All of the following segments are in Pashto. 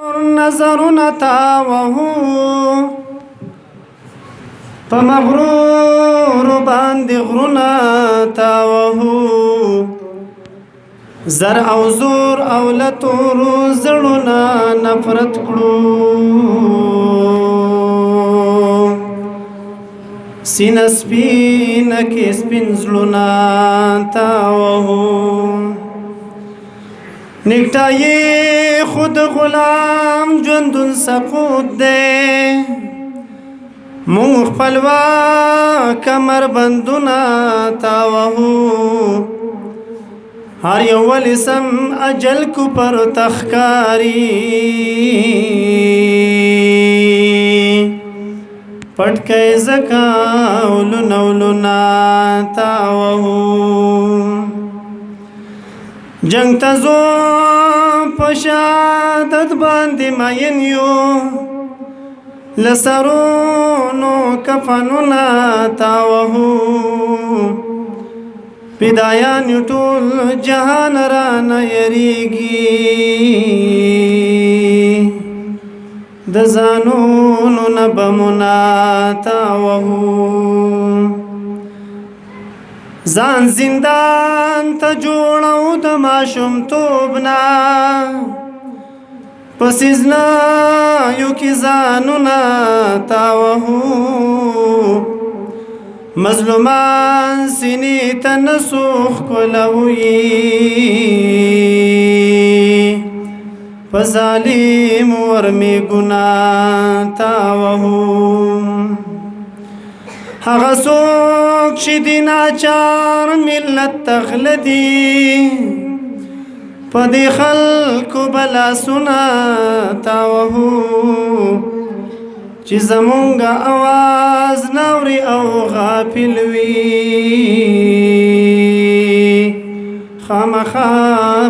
نظرونه تاوهو په مغرور باندې غرونه تاوهو زر او زور او لتورو زړونه نفرت کړو سینه سپینه کې سپین زړونه تاوهو نکټایي خود غلام ژوندون سقوط دی مونږ خپلواک کمربندونه تاوهو هر یو ولې سم اجل کو پر تخکاری پټکې زکا ولونه تاوهو جنگ تزو پشادت باندې ماین یو لسرونو کفنونا تاوهو پیدایان ټول جهان را نه یریږي د ځانونو نه بمنا تاوهو ځان زندان ته جوړو د ماشومتوبنا پسیزنا یو کې ځانونه تاوهو مظلومان سینې ته نسوخ کولوي په ظالم ورمې ګناه تاوهو هغه څوک چې د ناچار ملت تغلدي په دې خلکو بلاسونه تاوهو چې زمونږ اواز ناوري او غافل وي خامخا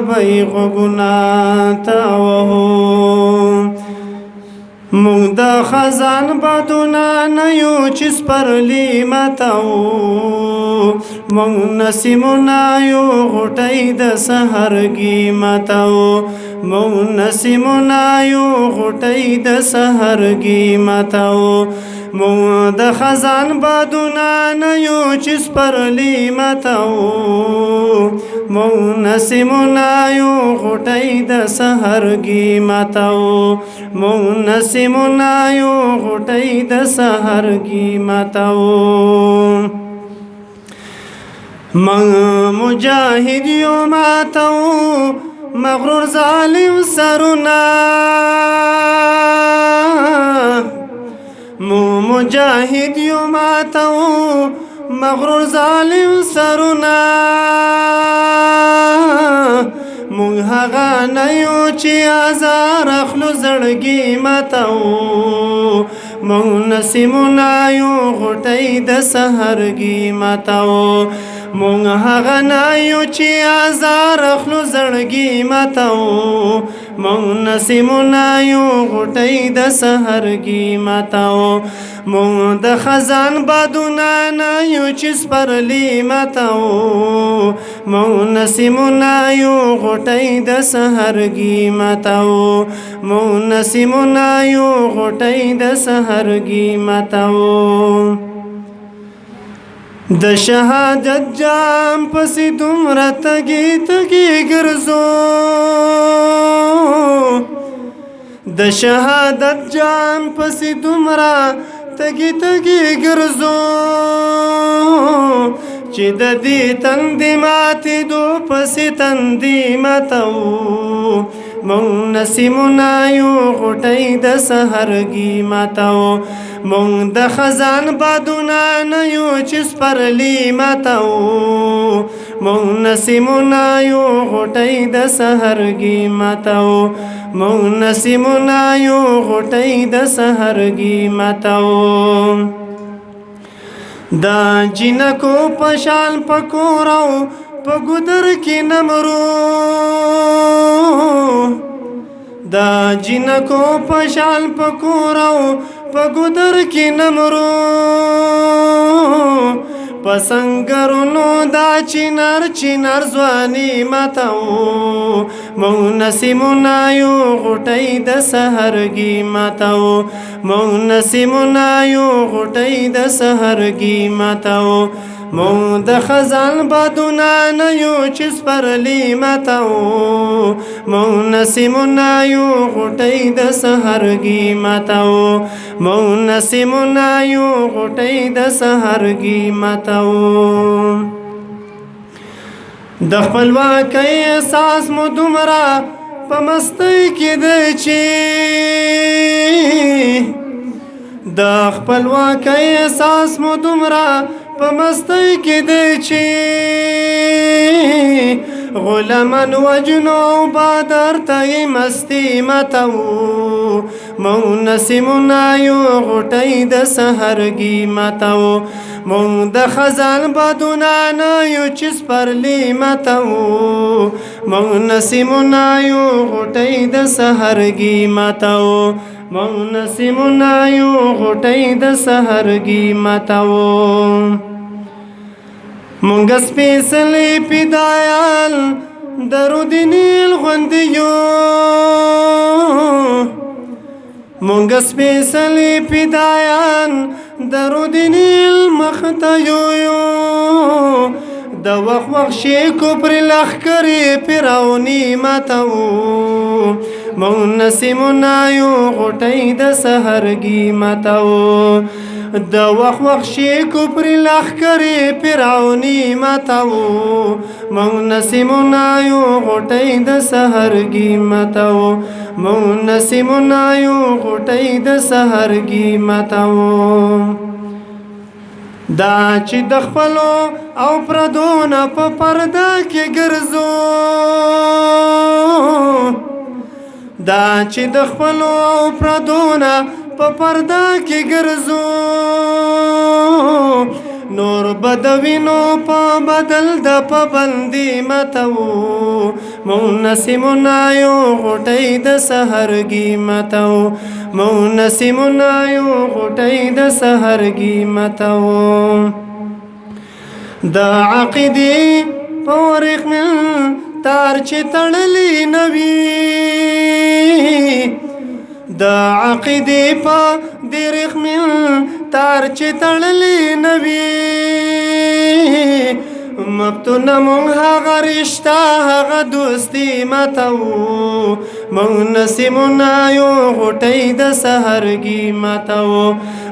به یې غوږونه تاوهو مونږ د خزان بادونه نه یو چې سپرلي ماتاو مونږ نسیمونه یو غوټۍ د سحرګي ماتاو مونږ نسیمونه یو غوټۍ د سحرګي ماتاو مونږ د خزان بادونه نه یو چې سپرلي ماتاو مونږ نسیمونه یو غوټۍ د سحرګي ماتاو مونږ نسیمونه یو غوټۍ د سحرګي ماتاو مونږ مجاهد یو ماتاو مغرور ظالم سرونه مجاهد یو ماتاو مغرور ظالم سرونه مونږ هغه نه یو چې ازار اخلو زړګي ماتاو مونږ نسیمونه یو غوټۍ د سحرګي ماتاو مونږ هغه نه یو چې ازار اخلو زړګي ماتاو مونږ نسیمونه یو غوټۍ د سحرګي ماتاو مونږ د خزان بادونه نه یو چې سپرلي ماتاو مونږ نسیمونه یو غوټۍ د سحرګي ماتاو مونږ نسیمونه یو غوټۍ د سحرګي ماتاو د شهادت جام پسې دومره تږي تږي ګرځو د شهادت جام پسې دومره تږي تږي ګرځو چې د دې تندې ماتې دو پسې تندې ماتاو مونږ نسیمونه یو غوټۍ د سحرګي ماتاو مونږ د خزان بادونه نه یو چې سپرلي ماتاو مونږ نسیمونه یو غوټۍ د سحرګي ماتاو مونږ نسیمونه یو غوټۍ د سحرګي ماتاو دا جنکو پشان پکوراو په ګودر کې نمرو دا جنکو پشان پکوراو په ګودر کې نمرو پسنګرونو دا چینار چینار ځواني ماتاو مونږ نسیمونه یو غوټۍ د سحرګي ماتو مونږ نسیمونه یو غوټۍ د سحرګي ماتو مونږ د خزان بادونه نه یو چې سپرلي ماتو مونږ نسیمونه یو غوټۍ د سحرګي ماتو مونږ نسیمونه یو غوټۍ د سحرګي ماتو د خپلواکۍ احساس مو دومره په مستۍ کې دی چې د خپلواکۍ احساس مو دومره په مستۍ کې دی چې غلامن وجنو بادر ته مستی ماتو مونږ نسیمونه یو غوټۍ د سحرګي ماتو مونږ د خزان بادونه نه یو چې سپرلي ماتو مونږ نسیمونه یو غوټۍ د سحرګي ماتو مونږ نسیمونه یو غوټۍ د سحرګي ماتو مونږ سپېڅلي پیدایان درود نیل غوندې یو مونږ سپېڅلي پیدایان درود نیل مخته یو د وخت شیکو پر لښکرې فرعوني ماتو مونږ نسیمونه یو غوټۍ د سحرګي ماتو د وخت شیکو پر لښکرې فرعوني ماتو مونږ نسیمونه یو غوټۍ د سحرګي ماتو مونږ نسیمونه یو غوټۍ د سحرګي ماتو دا چې د خپلو او پردو نه په پرده کې ګرځو دا چې د خپلو او پردو نه په پرده کې ګرځو نور بدوینو په بدل د پابندي ماتو مونږ نسیمونه یو غوټۍ د سحرګي ماتو مونږ نسیمونه یو غوټۍ د سحرګي ماتو د عقیدې په ورېښمین تار چې تړلی نه وي د عقیدې په دې ورېښمین تار چې تړلی نه وي مفتونه مونږ هغه رشته هغه دوستي ماتو مونږ نسیمونه یو غوټۍ د سحرګي ماتو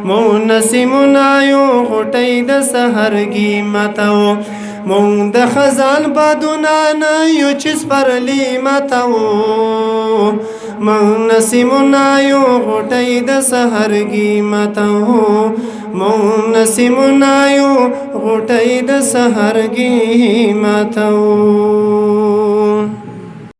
مونږ نسیمونه یو غوټۍ د سحرګي ماتو مونږ د خزان بادونه نه یو چې سپرلي ماتو مونږ نسیمونه یو غوټۍ د سحرګي ماتو مونږ نسیمونه یو غوټۍ د سحرګي ماتو